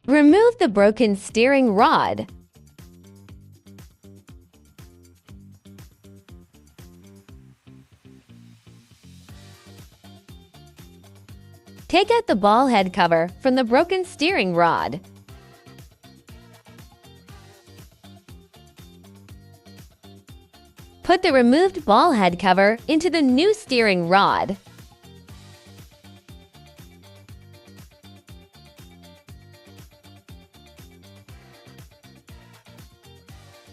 Remove the broken steering rod. Take out the ball head cover from the broken steering rod. Put the removed ball head cover into the new steering rod.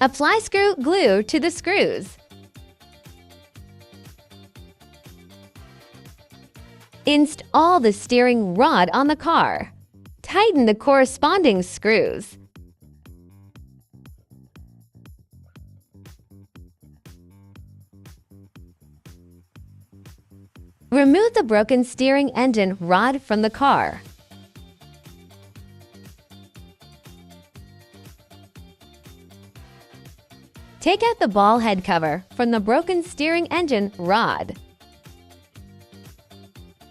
Apply screw glue to the screws. Install the steering rod on the car. Tighten the corresponding screws. Remove the broken steering engine rod from the car. Take out the ball head cover from the broken steering engine rod.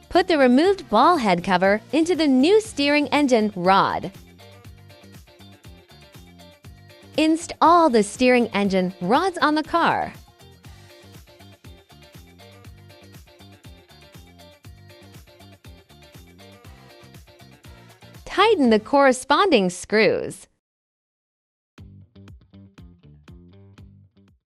Put the removed ball head cover into the new steering engine rod. Install the steering engine rods on the car. Tighten the corresponding screws.